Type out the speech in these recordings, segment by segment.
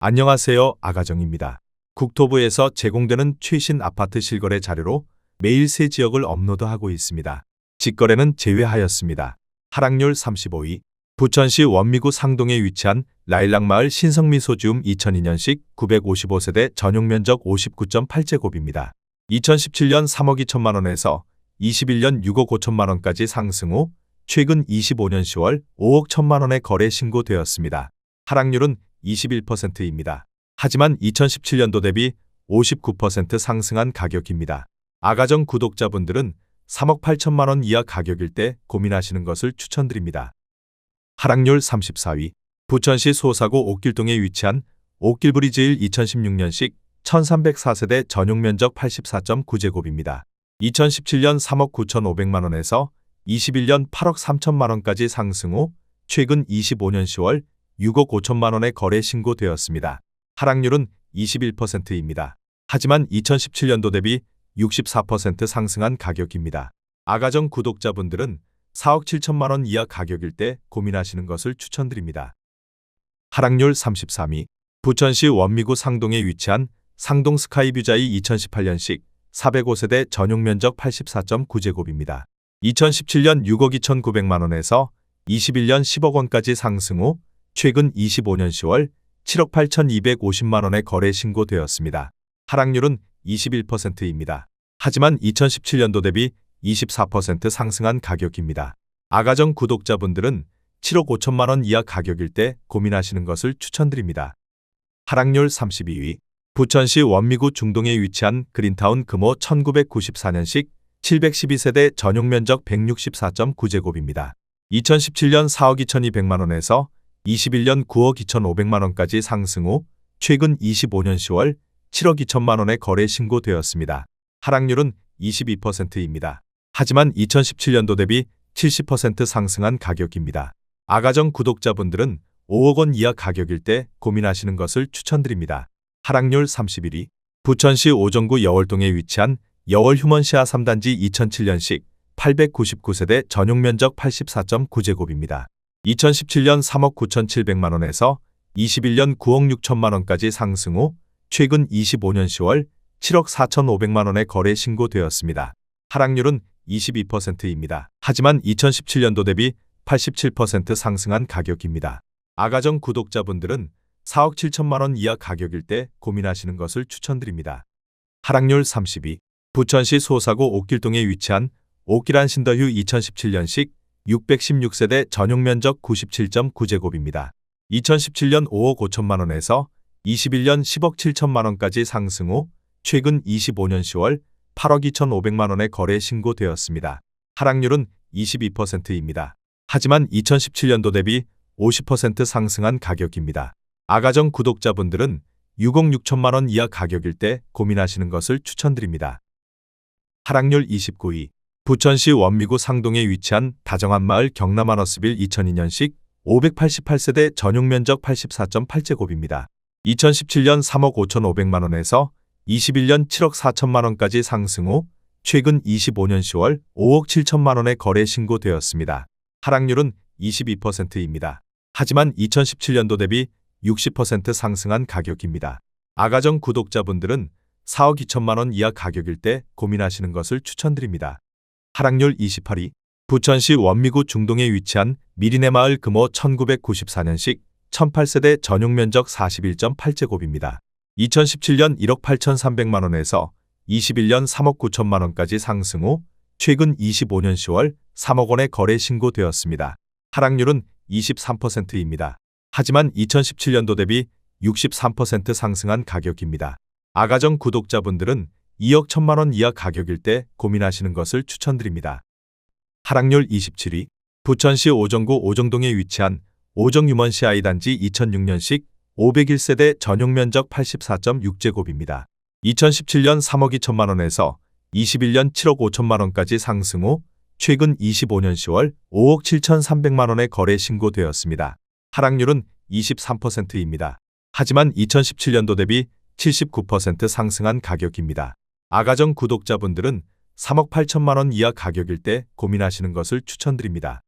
안녕하세요. 아가정입니다. 국토부에서 제공되는 최신 아파트 실거래 자료로 매일 새 지역을 업로드하고 있습니다. 직거래는 제외하였습니다. 하락률 35위. 부천시 원미구 상동에 위치한 라일락마을 신성미소지움 2002년식 955세대 전용면적 59.8제곱입니다. 2017년 3억 2천만 원에서 21년 6억 5천만 원까지 상승 후 최근 25년 10월 5억 1천만 원에 거래 신고되었습니다. 하락률은 21%입니다. 하지만 2017년도 대비 59% 상승한 가격입니다. 아가정 구독자분들은 3억 8천만 원 이하 가격일 때 고민하시는 것을 추천드립니다. 하락률 34위. 부천시 소사구 옥길동에 위치한 옥길브리즈일 2016년식 1304세대 전용면적 84.9제곱입니다. 2017년 3억 9천5백만 원에서 21년 8억 3천만 원까지 상승 후 최근 25년 10월 6억 5천만 원에 거래 신고되었습니다. 하락률은 21%입니다. 하지만 2017년도 대비 64% 상승한 가격입니다. 아가정 구독자분들은 4억 7천만 원 이하 가격일 때 고민하시는 것을 추천드립니다. 하락률 33위. 부천시 원미구 상동에 위치한 상동 스카이뷰자이 2018년식 405세대 전용면적 84.9제곱입니다. 2017년 6억 2천9백만 원에서 21년 10억 원까지 상승 후 최근 25년 10월 7억 8천2백오십만 원에 거래 신고되었습니다. 하락률은 21%입니다. 하지만 2017년도 대비 24% 상승한 가격입니다. 아가정 구독자분들은 7억 5천만 원 이하 가격일 때 고민하시는 것을 추천드립니다. 하락률 32위. 부천시 원미구 중동에 위치한 그린타운 금호 1994년식 712세대 전용면적 164.9제곱입니다. 2017년 4억 2천2백만 원에서 21년 9억 2천5백만 원까지 상승 후 최근 25년 10월 7억 2천만 원에 거래 신고되었습니다. 하락률은 22%입니다. 하지만 2017년도 대비 70% 상승한 가격입니다. 아가정 구독자분들은 5억 원 이하 가격일 때 고민하시는 것을 추천드립니다. 하락률 31위. 부천시 오정구 여월동에 위치한 여월 휴먼시아 3단지 2007년식 899세대 전용면적 84.9제곱입니다. 2017년 3억 9천7백만 원에서 21년 9억 6천만 원까지 상승 후 최근 25년 10월 7억 4천5백만 원에 거래 신고되었습니다. 하락률은 22%입니다. 하지만 2017년도 대비 87% 상승한 가격입니다. 아가정 구독자분들은 4억 7천만 원 이하 가격일 때 고민하시는 것을 추천드립니다. 하락률 30위. 부천시 소사구 옥길동에 위치한 옥길한 신더휴 2017년식 616세대 전용면적 97.9제곱입니다. 2017년 5억 5천만 원에서 21년 10억 7천만 원까지 상승 후 최근 25년 10월 8억 2천5백만 원에 거래 신고되었습니다. 하락률은 22%입니다. 하지만 2017년도 대비 50% 상승한 가격입니다. 아가정 구독자분들은 6억 6천만 원 이하 가격일 때 고민하시는 것을 추천드립니다. 하락률 29위. 부천시 원미구 상동에 위치한 다정한마을 경남아너스빌 2002년식 588세대 전용면적 84.8제곱입니다. 2017년 3억 5천5백만 원에서 21년 7억 4천만 원까지 상승 후 최근 25년 10월 5억 7천만 원에 거래 신고되었습니다. 하락률은 22%입니다. 하지만 2017년도 대비 60% 상승한 가격입니다. 아가정 구독자분들은 4억 2천만 원 이하 가격일 때 고민하시는 것을 추천드립니다. 하락률 28위. 부천시 원미구 중동에 위치한 미리네마을 금호 1994년식 1008세대 전용면적 41.8제곱입니다. 2017년 1억 8천3백만 원에서 21년 3억 9천만 원까지 상승 후 최근 25년 10월 3억 원에 거래 신고되었습니다. 하락률은 23%입니다. 하지만 2017년도 대비 63% 상승한 가격입니다. 아가정 구독자분들은 2억 1천만 원 이하 가격일 때 고민하시는 것을 추천드립니다. 하락률 27위. 부천시 오정구 오정동에 위치한 오정유먼시 아이단지 2006년식 501세대 전용면적 84.6제곱입니다. 2017년 3억 2천만 원에서 21년 7억 5천만 원까지 상승 후 최근 25년 10월 5억 7천3백만 원에 거래 신고되었습니다. 하락률은 23%입니다. 하지만 2017년도 대비 79% 상승한 가격입니다. 아가정 구독자분들은 3억 8천만 원 이하 가격일 때 고민하시는 것을 추천드립니다.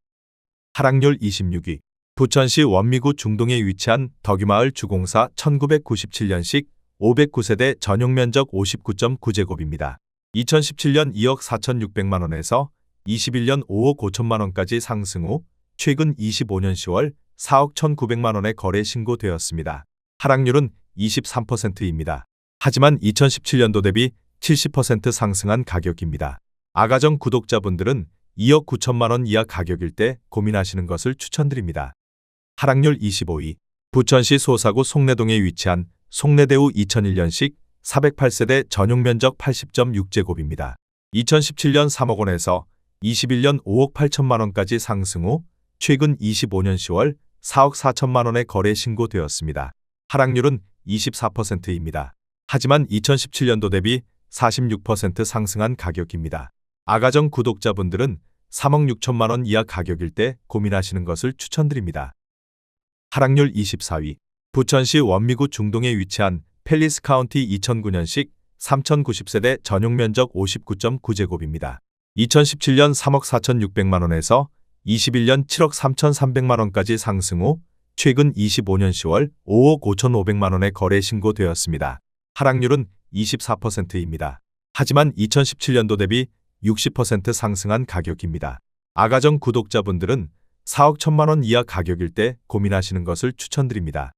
하락률 26위. 부천시 원미구 중동에 위치한 덕유마을 주공사 1997년식 509세대 전용 면적 59.9제곱입니다. 2017년 2억 4,600만 원에서 21년 5억 5천만 원까지 상승 후 최근 25년 10월 4억 1,900만 원에 거래 신고되었습니다. 하락률은 23%입니다. 하지만 2017년도 대비 70% 상승한 가격입니다. 아가정 구독자분들은 2억 9천만 원 이하 가격일 때 고민하시는 것을 추천드립니다. 하락률 25위. 부천시 소사구 송내동에 위치한 송내대우 2001년식 408세대 전용 면적 80.6제곱입니다. 2017년 3억 원에서 21년 5억 8천만 원까지 상승 후 최근 25년 10월 4억 4천만 원에 거래 신고되었습니다. 하락률은 24%입니다. 하지만 2017년도 대비 46% 상승한 가격입니다. 아가정 구독자분들은 3억 6천만 원 이하 가격일 때 고민하시는 것을 추천드립니다. 하락률 24위. 부천시 원미구 중동에 위치한 팰리스 카운티 2009년식 3090세대 전용 면적 59.9제곱입니다. 2017년 3억 4,600만 원에서 21년 7억 3,300만 원까지 상승 후 최근 25년 10월 5억 5,500만 원에 거래 신고되었습니다. 하락률은 24%입니다. 하지만 2017년도 대비 60% 상승한 가격입니다. 아가정 구독자분들은 4억 1천만 원 이하 가격일 때 고민하시는 것을 추천드립니다.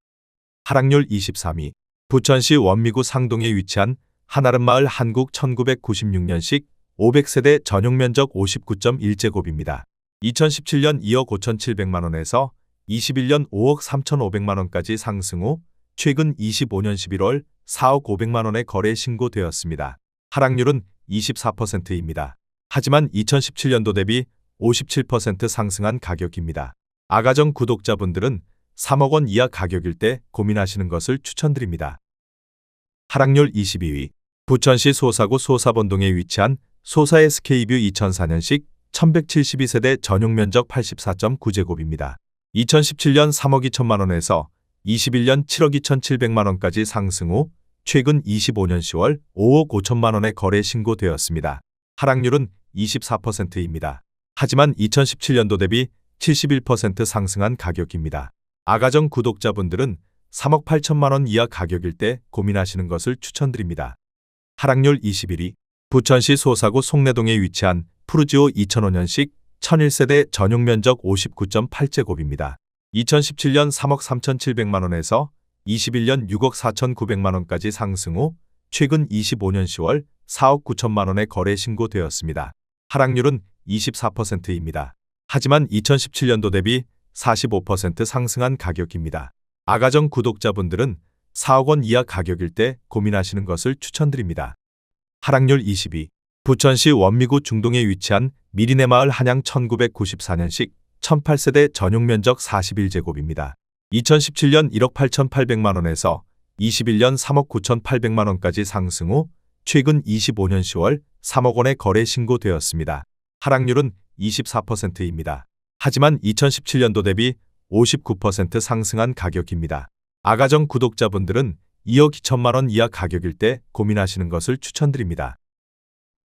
하락률 23위. 부천시 원미구 상동에 위치한 한아름마을 한국 1996년식 500세대 전용 면적 59.1제곱입니다. 2017년 2억 5,700만 원에서 21년 5억 3,500만 원까지 상승 후 최근 25년 11월 4억 500만 원에 거래 신고되었습니다. 하락률은 24%입니다. 하지만 2017년도 대비 57% 상승한 가격입니다. 아가정 구독자분들은 3억 원 이하 가격일 때 고민하시는 것을 추천드립니다. 하락률 22위. 부천시 소사구 소사본동에 위치한 소사 SK뷰 2004년식 1172세대 전용 면적 84.9제곱입니다. 2017년 3억 2천만 원에서 21년 7억 2,700만 원까지 상승 후 최근 25년 10월 5억 5천만 원에 거래 신고되었습니다. 하락률은 24%입니다. 하지만 2017년도 대비 71% 상승한 가격입니다. 아가정 구독자분들은 3억 8천만 원 이하 가격일 때 고민하시는 것을 추천드립니다. 하락률 21위. 부천시 소사구 송내동에 위치한 푸르지오 2005년식 1001세대 전용 면적 59.8제곱입니다. 2017년 3억 3,700만 원에서 21년 6억 4,900만 원까지 상승 후 최근 25년 10월 4억 9천만 원에 거래 신고되었습니다. 하락률은 24%입니다. 하지만 2017년도 대비 45% 상승한 가격입니다. 아가정 구독자분들은 4억 원 이하 가격일 때 고민하시는 것을 추천드립니다. 하락률 22. 부천시 원미구 중동에 위치한 미리네마을 한양 1994년식 1008세대 전용 면적 41제곱입니다. 2017년 1억 8,800만 원에서 21년 3억 9,800만 원까지 상승 후 최근 25년 10월 3억 원에 거래 신고되었습니다. 하락률은 24%입니다. 하지만 2017년도 대비 59% 상승한 가격입니다. 아가정 구독자분들은 2억 2천만 원 이하 가격일 때 고민하시는 것을 추천드립니다.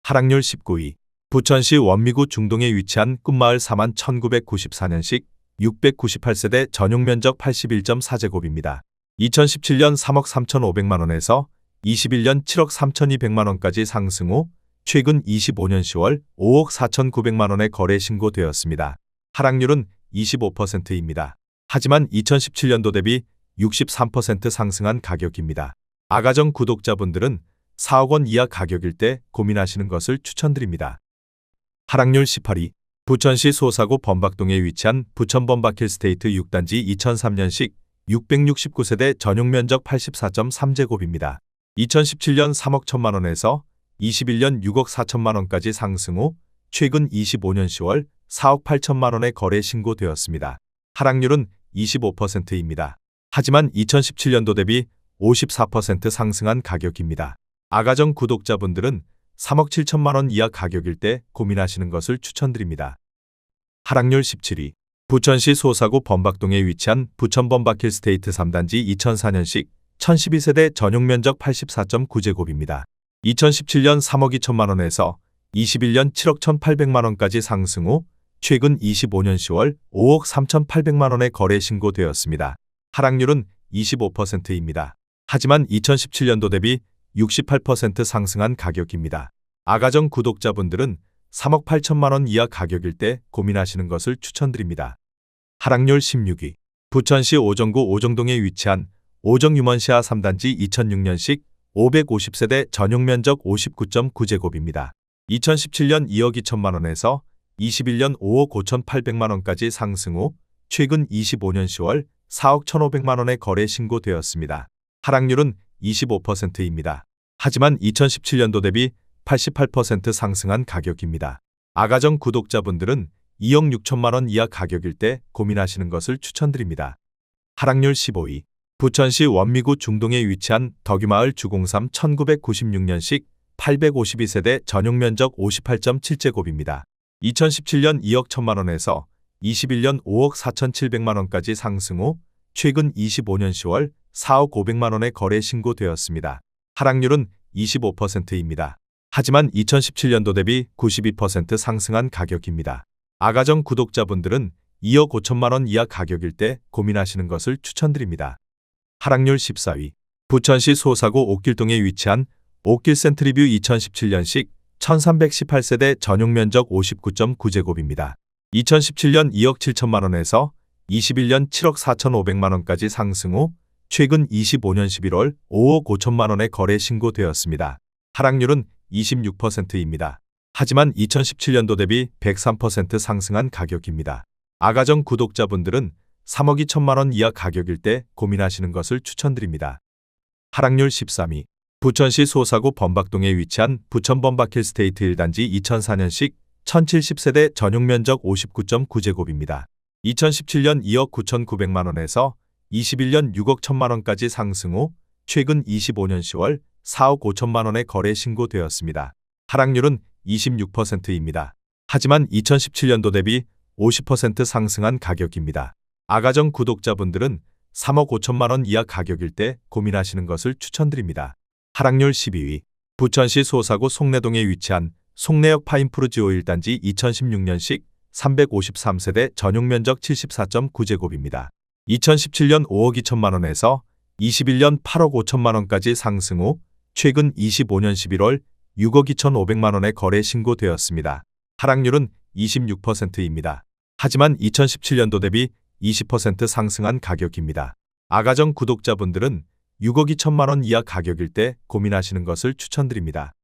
하락률 19위. 부천시 원미구 중동에 위치한 꿈마을 4만 1994년식 698세대 전용 면적 81.4제곱입니다. 2017년 3억 3,500만 원에서 21년 7억 3,200만 원까지 상승 후 최근 25년 10월 5억 4,900만 원에 거래 신고되었습니다. 하락률은 25%입니다. 하지만 2017년도 대비 63% 상승한 가격입니다. 아가정 구독자분들은 4억 원 이하 가격일 때 고민하시는 것을 추천드립니다. 하락률 18위. 부천시 소사구 범박동에 위치한 부천 범박힐스테이트 6단지 2003년식 669세대 전용 면적 84.3제곱입니다. 2017년 3억 1천만 원에서 21년 6억 4천만 원까지 상승 후 최근 25년 10월 4억 8천만 원에 거래 신고되었습니다. 하락률은 25%입니다. 하지만 2017년도 대비 54% 상승한 가격입니다. 아가정 구독자분들은 3억 7천만 원 이하 가격일 때 고민하시는 것을 추천드립니다. 하락률 17위. 부천시 소사구 범박동에 위치한 부천 범박힐스테이트 3단지 2004년식 1012세대 전용 면적 84.9제곱입니다. 2017년 3억 2천만 원에서 21년 7억 1,800만 원까지 상승 후 최근 25년 10월 5억 3,800만 원에 거래 신고되었습니다. 하락률은 25%입니다. 하지만 2017년도 대비 68% 상승한 가격입니다. 아가정 구독자분들은 3억 8천만 원 이하 가격일 때 고민하시는 것을 추천드립니다. 하락률 16위. 부천시 오정구 오정동에 위치한 오정유먼시아 3단지 2006년식 550세대 전용면적 59.9제곱입니다. 2017년 2억 2천만 원에서 21년 5억 5,800만 원까지 상승 후 최근 25년 10월 4억 1,500만 원에 거래 신고되었습니다. 하락률은 25%입니다. 하지만 2017년도 대비 88% 상승한 가격입니다. 아가정 구독자분들은 2억 6천만 원 이하 가격일 때 고민하시는 것을 추천드립니다. 하락률 15위. 부천시 원미구 중동에 위치한 덕유마을 주공삼 1996년식 852세대 전용면적 58.7제곱입니다. 2017년 2억 1천만 원에서 21년 5억 4,700만 원까지 상승 후 최근 25년 10월 4억 500만 원에 거래 신고되었습니다. 하락률은 25%입니다. 하지만 2017년도 대비 92% 상승한 가격입니다. 아가정 구독자분들은 2억 5천만 원 이하 가격일 때 고민하시는 것을 추천드립니다. 하락률 14위. 부천시 소사구 옥길동에 위치한 옥길 센트리뷰 2017년식 1318세대 전용면적 59.9제곱입니다. 2017년 2억 7천만 원에서 21년 7억 4,500만 원까지 상승 후 최근 25년 11월 5억 5천만 원에 거래 신고되었습니다. 하락률은 26%입니다. 하지만 2017년도 대비 103% 상승한 가격입니다. 아가정 구독자분들은 3억 2천만 원 이하 가격일 때 고민하시는 것을 추천드립니다. 하락률 13위. 부천시 소사구 범박동에 위치한 부천 범박힐스테이트 1단지 2004년식 1070세대 전용면적 59.9제곱입니다. 2017년 2억 9,900만 원에서 21년 6억 1천만 원까지 상승 후 최근 25년 10월 4억 5천만 원에 거래 신고되었습니다. 하락률은 26%입니다. 하지만 2017년도 대비 50% 상승한 가격입니다. 아가정 구독자분들은 3억 5천만 원 이하 가격일 때 고민하시는 것을 추천드립니다. 하락률 12위. 부천시 소사구 송내동에 위치한 송내역 파인프루지오 1단지 2016년식 353세대 전용면적 74.9제곱입니다. 2017년 5억 2천만 원에서 21년 8억 5천만 원까지 상승 후 최근 25년 11월 6억 2,500만 원에 거래 신고되었습니다. 하락률은 26%입니다. 하지만 2017년도 대비 20% 상승한 가격입니다. 아가정 구독자분들은 6억 2천만 원 이하 가격일 때 고민하시는 것을 추천드립니다.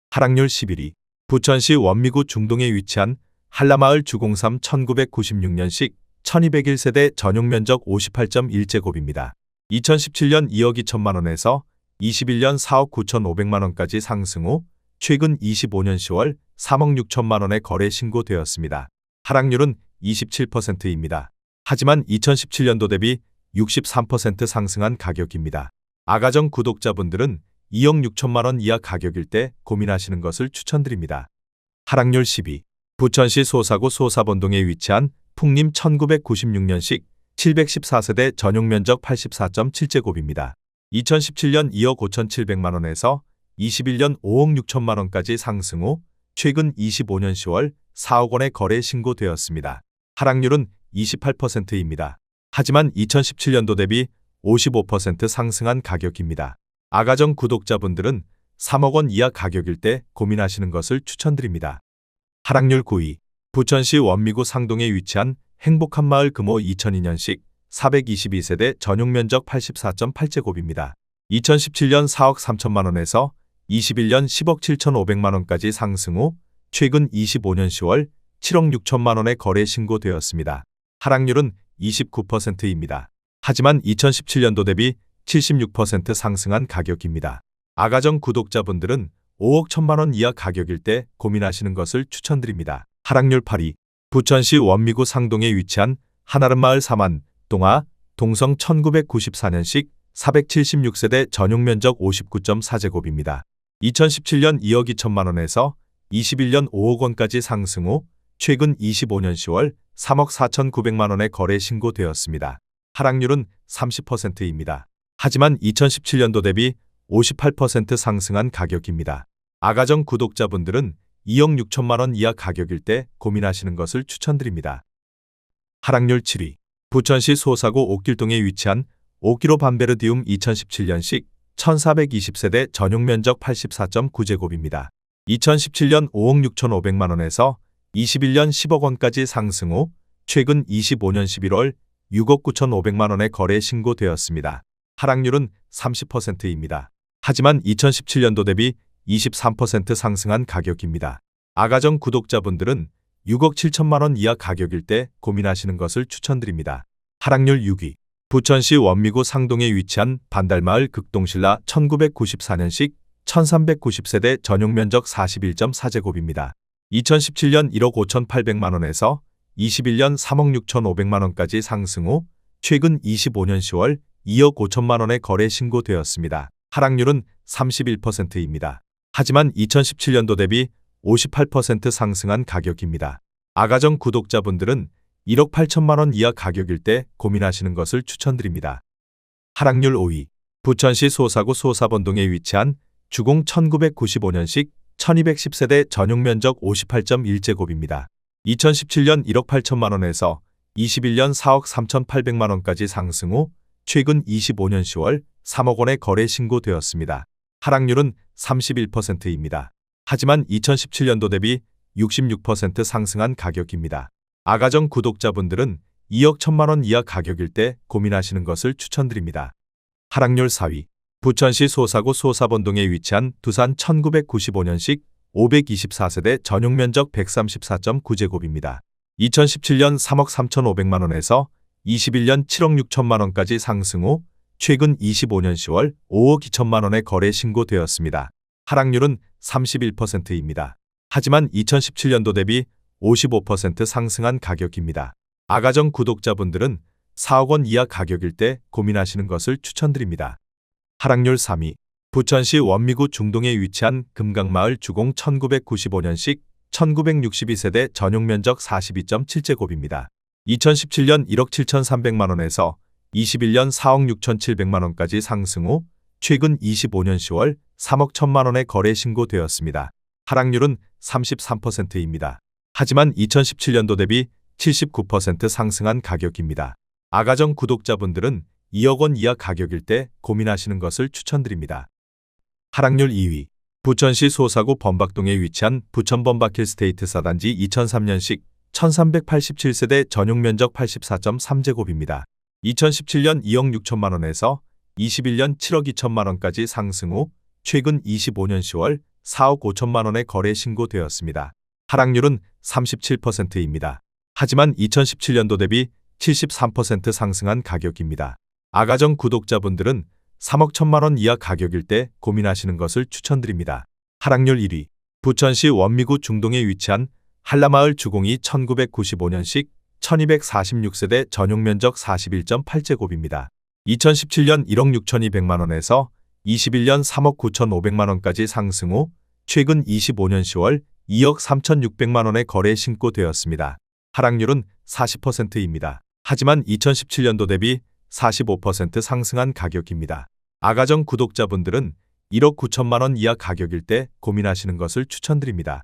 하락률 11위. 부천시 원미구 중동에 위치한 한라마을 주공삼 1996년식 1201세대 전용면적 58.1제곱입니다. 2017년 2억 2천만 원에서 21년 4억 9,500만 원까지 상승 후 최근 25년 10월 3억 6천만 원에 거래 신고되었습니다. 하락률은 27%입니다. 하지만 2017년도 대비 63% 상승한 가격입니다. 아가정 구독자분들은 2억 6천만 원 이하 가격일 때 고민하시는 것을 추천드립니다. 하락률 10위. 부천시 소사구 소사본동에 위치한 풍림 1996년식 714세대 전용면적 84.7제곱입니다. 2017년 2억 5,700만 원에서 21년 5억 6천만 원까지 상승 후 최근 25년 10월 4억 원에 거래 신고되었습니다. 하락률은 28%입니다. 하지만 2017년도 대비 55% 상승한 가격입니다. 아가정 구독자분들은 3억 원 이하 가격일 때 고민하시는 것을 추천드립니다. 하락률 9위. 부천시 원미구 상동에 위치한 행복한 마을 금호 2002년식 422세대 전용면적 84.8제곱입니다. 2017년 4억 3천만 원에서 21년 10억 7,500만 원까지 상승 후 최근 25년 10월 7억 6천만 원에 거래 신고되었습니다. 하락률은 29%입니다. 하지만 2017년도 대비 76% 상승한 가격입니다. 아가정 구독자분들은 5억 1천만 원 이하 가격일 때 고민하시는 것을 추천드립니다. 하락률 8위. 부천시 원미구 상동에 위치한 한아름마을 사만 동아 동성 1994년식 476세대 전용면적 59.4제곱입니다. 2017년 2억 2천만 원에서 21년 5억 원까지 상승 후 최근 25년 10월 3억 4,900만 원에 거래 신고되었습니다. 하락률은 30%입니다. 하지만 2017년도 대비 58% 상승한 가격입니다. 아가정 구독자분들은 2억 6천만 원 이하 가격일 때 고민하시는 것을 추천드립니다. 하락률 7위. 부천시 소사구 옥길동에 위치한 5kg 반베르디움 2017년식 1420세대 전용 면적 84.9제곱입니다. 2017년 5억 6,500만 원에서 21년 10억 원까지 상승 후 최근 25년 11월 6억 9,500만 원에 거래 신고되었습니다. 하락률은 30%입니다. 하지만 2017년도 대비 23% 상승한 가격입니다. 아가정 구독자분들은 6억 7천만 원 이하 가격일 때 고민하시는 것을 추천드립니다. 하락률 6위. 부천시 원미구 상동에 위치한 반달마을 극동실라 1994년식 1390세대 전용 면적 41.4제곱입니다. 2017년 1억 5,800만 원에서 21년 3억 6,500만 원까지 상승 후 최근 25년 10월 2억 5천만 원에 거래 신고되었습니다. 하락률은 31%입니다. 하지만 2017년도 대비 58% 상승한 가격입니다. 아가정 구독자분들은 1억 8천만 원 이하 가격일 때 고민하시는 것을 추천드립니다. 하락률 5위. 부천시 소사구 소사번동에 위치한 주공 1995년식 1210세대 전용 면적 58.1제곱입니다. 2017년 1억 8천만 원에서 21년 4억 3,800만 원까지 상승 후 최근 25년 10월 3억 원에 거래 신고되었습니다. 하락률은 31%입니다. 하지만 2017년도 대비 66% 상승한 가격입니다. 아가정 구독자분들은 2억 1천만 원 이하 가격일 때 고민하시는 것을 추천드립니다. 하락률 4위. 부천시 소사구 소사번동에 위치한 두산 1995년식 524세대 전용 면적 134.9제곱입니다. 2017년 3억 3,500만 원에서 21년 7억 6천만 원까지 상승 후 최근 25년 10월 5억 2천만 원에 거래 신고되었습니다. 하락률은 31%입니다. 하지만 2017년도 대비 55% 상승한 가격입니다. 아가정 구독자분들은 4억 원 이하 가격일 때 고민하시는 것을 추천드립니다. 하락률 3위. 부천시 원미구 중동에 위치한 금강마을 주공 1995년식 1962세대 전용 면적 42.7제곱입니다. 2017년 1억 7,300만 원에서 21년 4억 6,700만 원까지 상승 후 최근 25년 10월 3억 1천만 원에 거래 신고되었습니다. 하락률은 33%입니다. 하지만 2017년도 대비 79% 상승한 가격입니다. 아가정 구독자분들은 2억 원 이하 가격일 때 고민하시는 것을 추천드립니다. 하락률 2위. 부천시 소사구 범박동에 위치한 부천 범박힐 스테이트 사단지 2003년식 1387세대 전용 면적 84.3제곱입니다. 2017년 2억 6천만 원에서 21년 7억 2천만 원까지 상승 후 최근 25년 10월 4억 5천만 원에 거래 신고되었습니다. 하락률은 37%입니다. 하지만 2017년도 대비 73% 상승한 가격입니다. 아가정 구독자분들은 3억 1천만 원 이하 가격일 때 고민하시는 것을 추천드립니다. 하락률 1위. 부천시 원미구 중동에 위치한 한라마을 주공이 1995년식 1246세대 전용 면적 41.8제곱입니다. 2017년 1억 6,200만 원에서 21년 3억 9,500만 원까지 상승 후 최근 25년 10월 2억 3,600만 원에 거래 신고되었습니다. 하락률은 40%입니다. 하지만 2017년도 대비 45% 상승한 가격입니다. 아가정 구독자분들은 1억 9천만 원 이하 가격일 때 고민하시는 것을 추천드립니다.